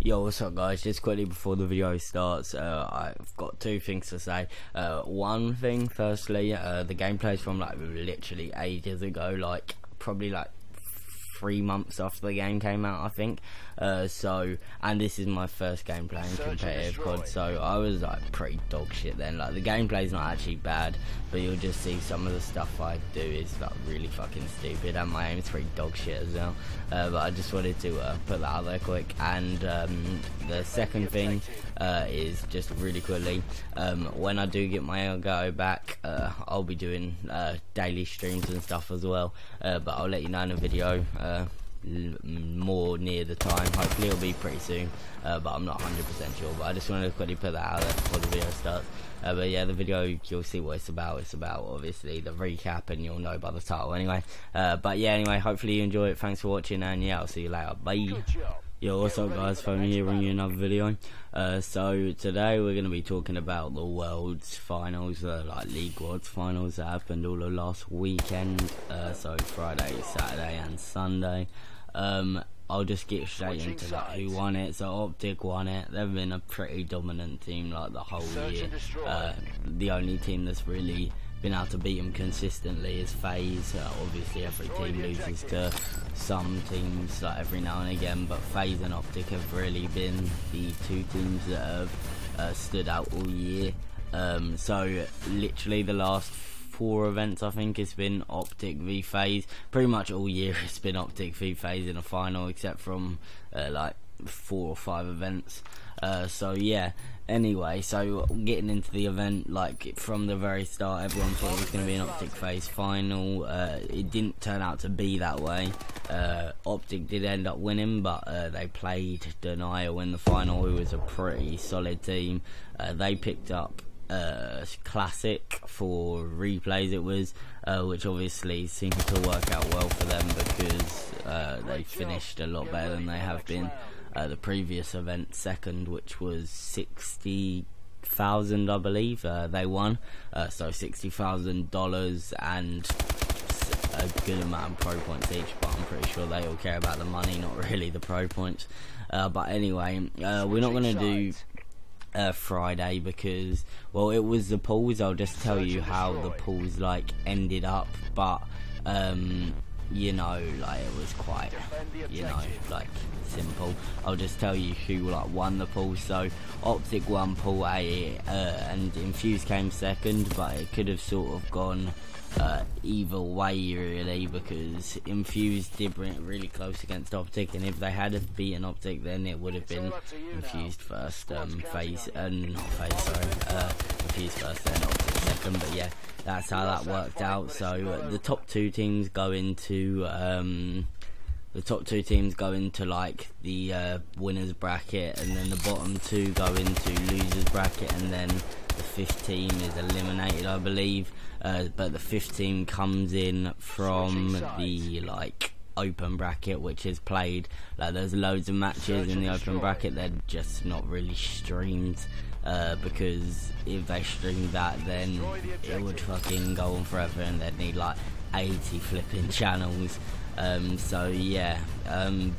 Yo, what's up guys? Just quickly before the video starts, I've got two things to say. One thing, firstly, the gameplay's from like literally ages ago, like probably like 3 months after the game came out, I think. And this is my first game playing competitive COD, so I was like pretty dog shit then. Like the gameplay's not actually bad, but you'll just see some of the stuff I do is like really fucking stupid, and my aim's pretty dog shit as well. But I just wanted to put that out there quick. And the second thing is just really quickly, when I do get my Elgato back, I'll be doing daily streams and stuff as well, but I'll let you know in a video more near the time. Hopefully it'll be pretty soon, but I'm not 100% sure. But I just wanted to quickly put that out there before the video starts. But yeah, the video, you'll see what it's about. It's about obviously the recap, and you'll know by the title anyway. But yeah, anyway, hopefully you enjoy it. Thanks for watching, and yeah, I'll see you later. Bye. Yo, what's up guys, Phone here bringing you another video. So today we're going to be talking about the Worlds Finals, like League Worlds Finals that happened all of last weekend, so Friday, Saturday and Sunday. I'll just get straight into like who won it. So Optic won it. They've been a pretty dominant team like the whole year. The only team that's really been able to beat them consistently is FaZe. Obviously every team loses to some teams like every now and again, but FaZe and Optic have really been the two teams that have stood out all year. So literally the last 4 events, I think it's been Optic v FaZe. Pretty much all year it's been Optic v FaZe in a final, except from like 4 or 5 events. So yeah, anyway, so getting into the event, like from the very start everyone thought it was going to be an Optic FaZe final. It didn't turn out to be that way. Optic did end up winning, but they played Denial in the final, who was a pretty solid team. They picked up Classic for replays, it was, which obviously seemed to work out well for them, because they finished a lot better than they have been. The previous event second, which was 60,000 I believe, they won, so $60,000 and a good amount of pro points each, but I'm pretty sure they all care about the money, not really the pro points. But anyway, we're not going to do Friday because, well, it was the pools. I'll just tell you how the pools like ended up, but you know, like it was quite, you know, like simple. I'll just tell you who like won the pool. So Optic won pool A, and Infuse came second, but it could have sort of gone either way really, because Infuse did bring it really close against Optic, and if they had beaten Optic then it would have been Infused first, FaZe, not FaZe, sorry, Infuse first then Optic second. But yeah, that's how that worked out. So the top two teams go into like the winners bracket, and then the bottom 2 go into losers bracket, and then the 5th team is eliminated, I believe. But the 5th team comes in from the like open bracket, which is played, like there's loads of matches in the open bracket. They're just not really streamed, because if they streamed that then it would fucking go on forever, and they'd need like 80 flipping channels. So yeah,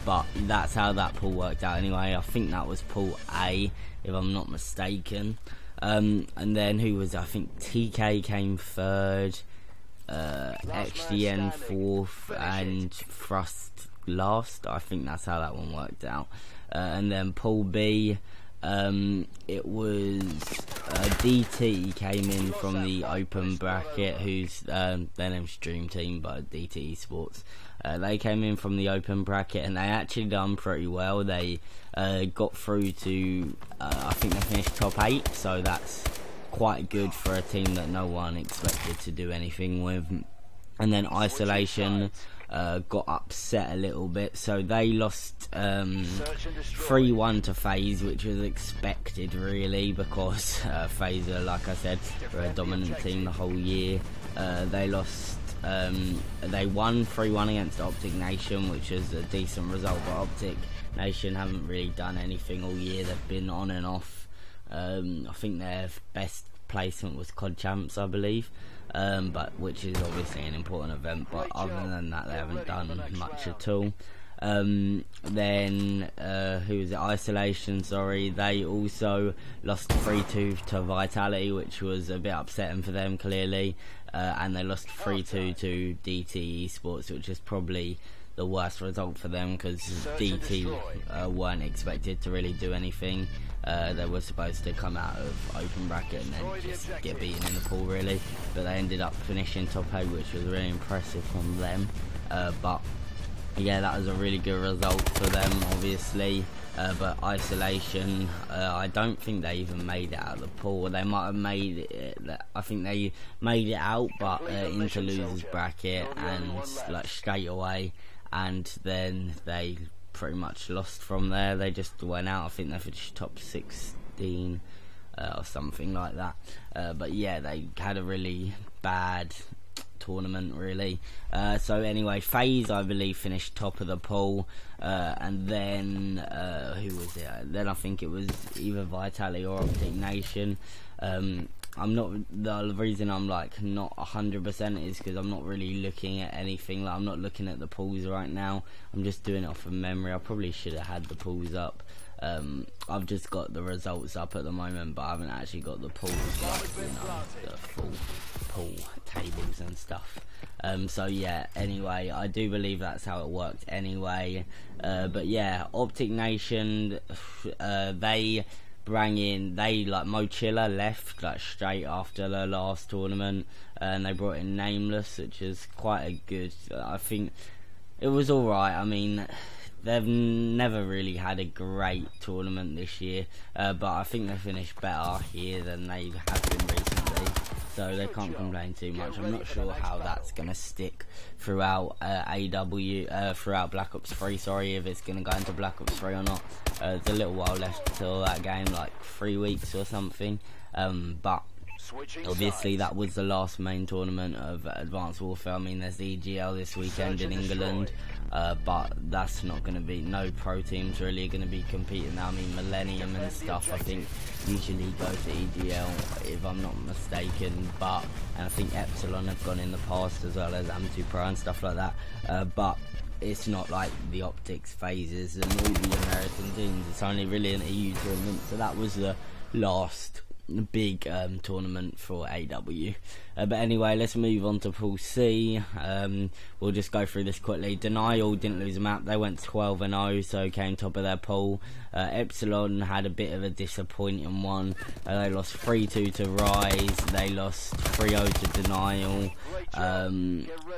but that's how that pool worked out anyway. I think that was pool A, if I'm not mistaken. And then who was, I think TK came 3rd, XDN 4th, and Thrust last. I think that's how that one worked out. And then pool B, it was DT came in from the open bracket, who's their name's Dream Team, but DT Esports. They came in from the open bracket, and they actually done pretty well. They got through to I think they finished top 8, so that's quite good for a team that no one expected to do anything with. And then Isolation got upset a little bit, so they lost 3-1 to FaZe, which was expected really, because FaZe, like I said, were a dominant team the whole year. They lost, they won 3-1 against Optic Nation, which is a decent result, but Optic Nation haven't really done anything all year. They've been on and off. I think their best placement was COD Champs, I believe, but which is obviously an important event, but other than that they haven't done much at all. Then who was it? Isolation, sorry. They also lost 3-2 to Vitality, which was a bit upsetting for them, clearly. And they lost 3-2 to DT Esports, which is probably the worst result for them, because DT weren't expected to really do anything. They were supposed to come out of open bracket and then just get beaten in the pool, really, but they ended up finishing top 8, which was really impressive from them. But yeah, that was a really good result for them, obviously. But Isolation, I don't think they even made it out of the pool. They might have made it, I think they made it out, but into losers bracket and like straight away, and then they pretty much lost from there. They just went out. I think they finished top 16 or something like that. But yeah, they had a really bad tournament, really. So anyway, FaZe, I believe, finished top of the pool, and then who was it? Then I think it was either Vitality or Optic Nation. I'm not, the reason I'm like not 100% is because I'm not really looking at anything. Like, I'm not looking at the pools right now. I'm just doing it off of memory. I probably should have had the pools up. I've just got the results up at the moment, but I haven't actually got the pools, like, you know, the full pool tables and stuff. So yeah, anyway, I do believe that's how it worked anyway. But yeah, Optic Nation, they bring in, like, Mochilla left like straight after the last tournament, and they brought in Nameless, which is quite a good, I think it was alright. I mean, they've never really had a great tournament this year, but I think they finished better here than they have been recently, so they can't complain too much. I'm not sure how that's going to stick throughout throughout Black Ops 3, sorry, if it's going to go into Black Ops 3 or not. There's a little while left till that game, like 3 weeks or something, but obviously that was the last main tournament of Advanced Warfare. I mean, there's the EGL this weekend in England, but that's not going to be, no pro teams really going to be competing now. I mean, Millennium and stuff, I think, usually go to EGL if I'm not mistaken, but, and I think Epsilon have gone in the past, as well as Am2 Pro and stuff like that, but it's not like the Optics, Phases and all the American teams. It's only really an EU tournament, so that was the last big tournament for AW. But anyway, let's move on to Pool C. We'll just go through this quickly. Denial didn't lose a map. They went 12-0, so came top of their pool. Epsilon had a bit of a disappointing one. They lost 3-2 to Rise. They lost 3-0 to Denial.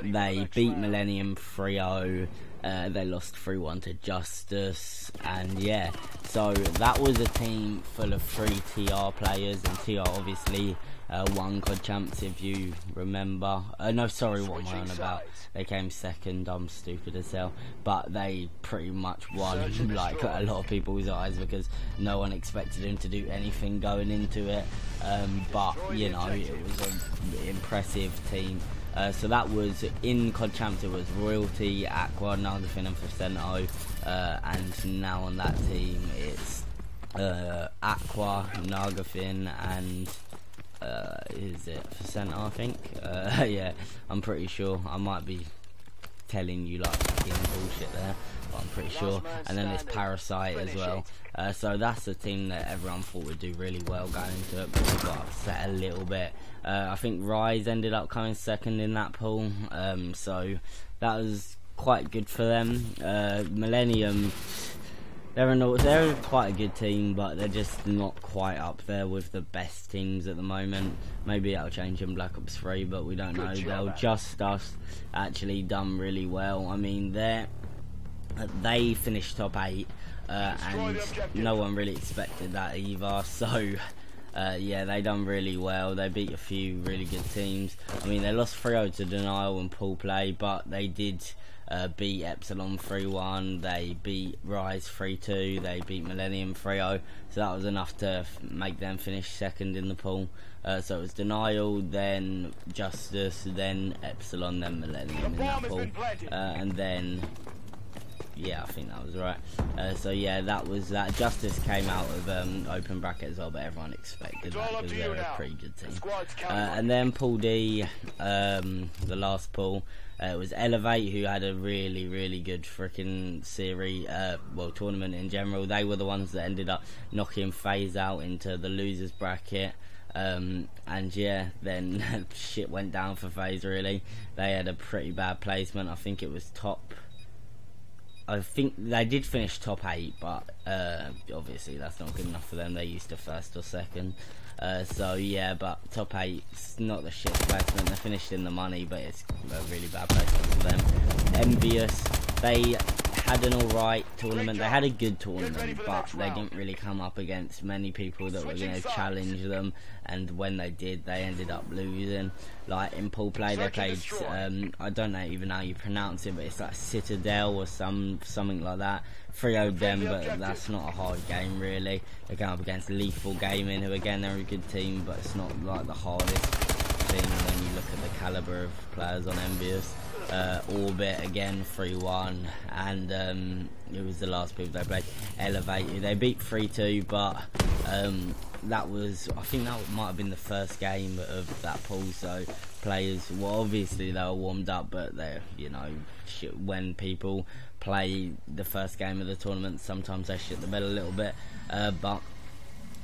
They beat Millennium 3-0. They lost 3-1 to Justice, and yeah, so that was a team full of 3 TR players, and TR obviously won COD Champs, if you remember. No, sorry, what am I on about? They came second. I'm stupid as hell, but they pretty much won, like a lot of people's eyes, because no one expected him to do anything going into it. But you know, it was an impressive team. So that was in COD Champs. It was Royalty, Aqua, Nagafin and Facento, and now on that team it's Aqua, Nagafin and is it Facento, I think? Yeah, I'm pretty sure. I might be telling you like fucking bullshit there, but I'm pretty sure. And then there's Parasite as well. So that's a team that everyone thought would do really well going into it, but we got upset a little bit. I think Rise ended up coming second in that pool, so that was quite good for them. Millennium, they're quite a good team, but they're just not quite up there with the best teams at the moment. Maybe that'll change in Black Ops 3, but we don't know. They'll just actually done really well. I mean, they finished top 8, and no one really expected that either, so yeah, they done really well. They beat a few really good teams. I mean, they lost 3-0 to Denial and Pool Play, but they did beat Epsilon 3-1, they beat Rise 3-2, they beat Millennium 3-0, so that was enough to make them finish second in the pool. So it was Denial, then Justice, then Epsilon, then Millennium in that pool, and then yeah, I think that was right. So yeah, that was that. Justice came out of open bracket as well, but everyone expected that because they're a pretty good team. And then Pool D, the last pool, It was Elevate, who had a really good freaking series, tournament in general. They were the ones that ended up knocking FaZe out into the losers bracket. And yeah, then shit went down for FaZe really. They had a pretty bad placement. I think it was I think they did finish top 8, but obviously that's not good enough for them. They used to first or second. So yeah, but top 8's not the shit placement. They finished in the money, but it's a really bad placement for them. Envious, they had an alright tournament. They had a good tournament, but they didn't really come up against many people that were going to challenge them, and when they did, they ended up losing. Like in pool play, they played I don't know even how you pronounce it, but it's like Citadel or something like that. 3-0'd them, but that's not a hard game really. They came up against Lethal Gaming, who again they're a good team, but it's not like the hardest thing when you look at the caliber of players on Envious. Orbit again 3-1, and it was the last people they played. Elevate, they beat 3-2, but that was, I think that might have been the first game of that pool, so players, well obviously they were warmed up, but they, you know, when people play the first game of the tournament, sometimes they shit the bed a little bit, but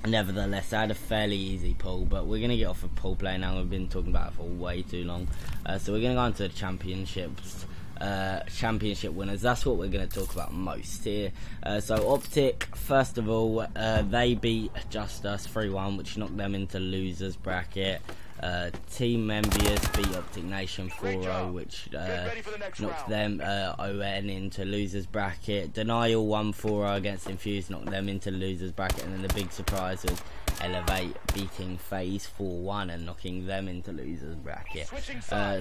nevertheless, I had a fairly easy pool. But we're going to get off of pool play now. We've been talking about it for way too long. So we're going to go into the championships. Championship winners, that's what we're going to talk about most here. So Optic, first of all, they beat Just Us 3-1, which knocked them into losers bracket. Team Envious beat Optic Nation 4-0, which knocked them ON into losers bracket. Denial 1-4 against Infuse, knocked them into losers bracket, and then the big surprise was Elevate beating FaZe 4-1 and knocking them into losers bracket.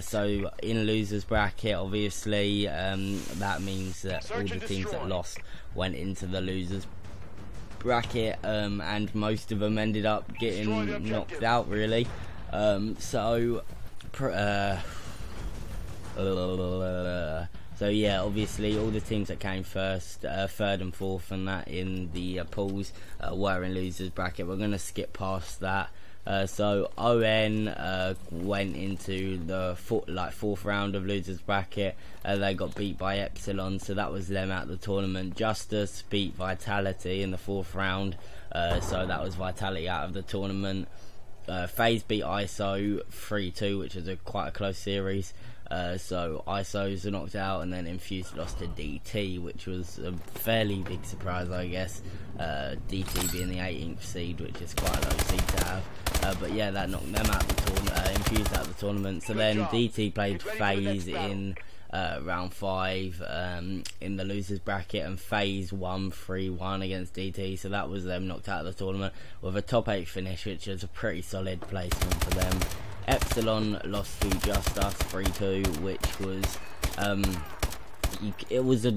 So in losers bracket, obviously that means that all the teams that lost went into the losers bracket, and most of them ended up getting knocked out really. So yeah, obviously all the teams that came first, third and fourth and that in the pools were in losers bracket. We're going to skip past that. So ON went into the fourth round of losers bracket. They got beat by Epsilon, so that was them out of the tournament. Justice beat Vitality in the fourth round, so that was Vitality out of the tournament. FaZe beat ISO 3-2, which was quite a close series. So ISO's knocked out, and then Infused lost to DT, which was a fairly big surprise, I guess. DT being the 18th seed, which is quite a low seed to have. But yeah, that knocked them out of the tournament, Infused out of the tournament. So then DT played FaZe in round 5 in the losers bracket, and FaZe won 3-1 against DT, so that was them knocked out of the tournament with a top 8 finish, which is a pretty solid placement for them. Epsilon lost to Just Us 3-2, which was it was a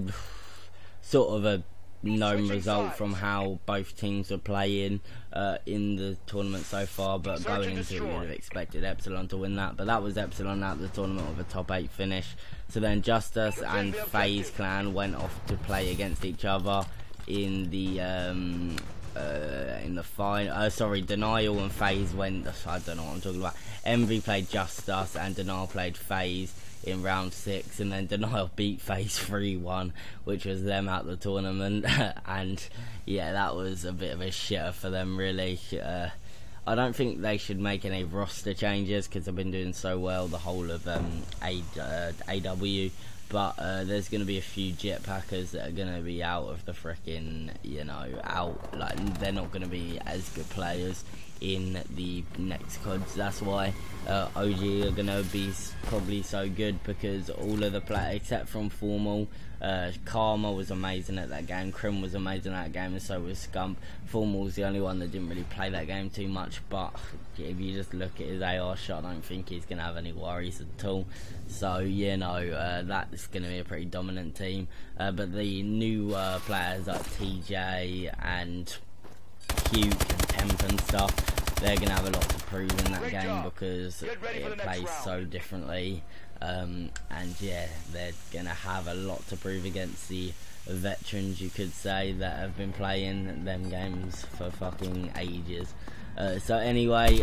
sort of a known result from how both teams were playing in the tournament so far, but going into it we would have expected Epsilon to win that, but that was Epsilon out of the tournament with a top 8 finish. So then Justice and FaZe Clan went off to play against each other in the final. Denial and FaZe went, I don't know what I'm talking about. Envy played Justice and Denial played FaZe in round 6, and then Denial beat FaZe 3-1, which was them out the tournament. And yeah, that was a bit of a shitter for them really. I don't think they should make any roster changes because they've been doing so well the whole of AW, but there's going to be a few jetpackers that are going to be out of the frickin', you know, out, like they're not going to be as good players in the next CODs. That's why OG are going to be probably so good, because all of the players except from Formal, Karma was amazing at that game, Crim was amazing at that game, and so was Scump. Formal was the only one that didn't really play that game too much, but if you just look at his AR shot, I don't think he's going to have any worries at all. So you know, that's going to be a pretty dominant team. But the new players like TJ and Hugh and Temp and stuff, they're going to have a lot to prove in that game because it plays so differently. And yeah, they're going to have a lot to prove against the veterans, you could say, that have been playing them games for fucking ages. So anyway,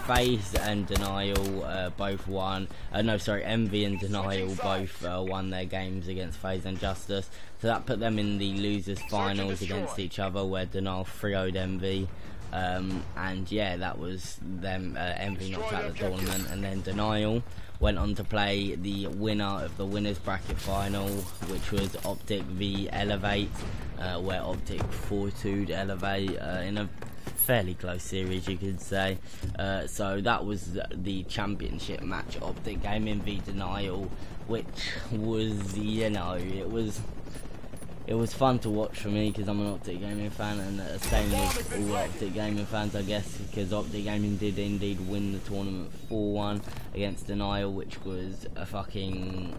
FaZe and Denial both won. No, sorry, Envy and Denial both won their games against FaZe and Justice. So that put them in the losers finals against each other, where Denial 3-0'd Envy. And yeah, that was them. Envy knocked out the tournament, and then Denial went on to play the winner of the winners bracket final, which was Optic v Elevate, where Optic 4-2'd Elevate in a fairly close series, you could say. So that was the championship match, Optic Gaming v Denial, which was, you know, it was fun to watch for me, because I'm an Optic Gaming fan, and same with all Optic Gaming fans, I guess, because Optic Gaming did indeed win the tournament 4-1 against Denial, which was a fucking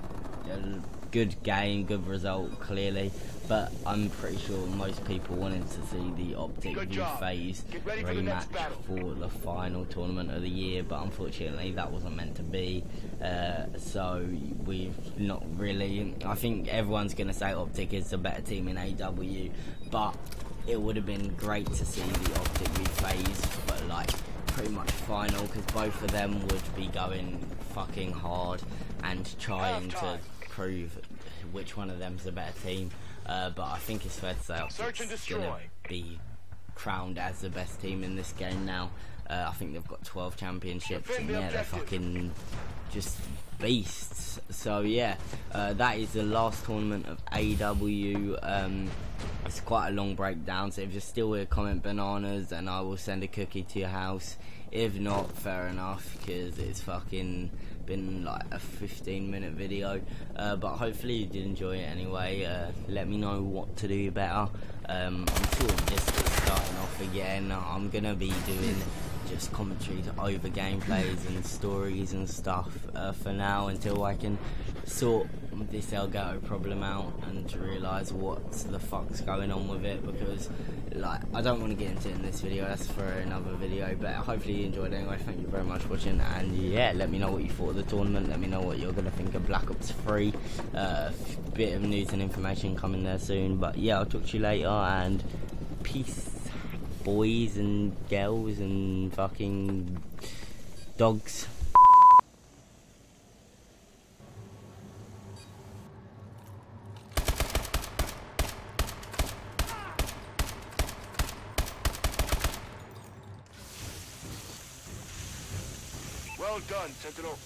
good game, good result, clearly. But I'm pretty sure most people wanted to see the Optic v FaZe rematch for the final tournament of the year, but unfortunately that wasn't meant to be. So we've not really. I think everyone's going to say Optic is the better team in AW, but it would have been great to see the Optic v FaZe, but like pretty much final, because both of them would be going fucking hard and trying to prove which one of them's the better team. But I think it's fair to say Optic's going to be crowned as the best team in this game now. I think they've got 12 championships, and yeah, they're fucking just beasts. So yeah, that is the last tournament of AW. It's quite a long breakdown, so if you're still here, comment bananas and I will send a cookie to your house. If not, fair enough, because it's fucking been like a 15-minute video. But hopefully you did enjoy it anyway. Let me know what to do better. I'm sort of just starting off again. I'm gonna be doing just commentaries over gameplays and stories and stuff for now, until I can sort this Elgato problem out and realise what the fuck's going on with it, because like I don't want to get into it in this video, that's for another video. But hopefully you enjoyed it anyway. Thank you very much for watching, and yeah, let me know what you thought of the tournament. Let me know what you're gonna think of Black Ops 3. Bit of news and information coming there soon, but yeah, I'll talk to you later, and peace, boys and girls and fucking dogs. Well done, Sentinel.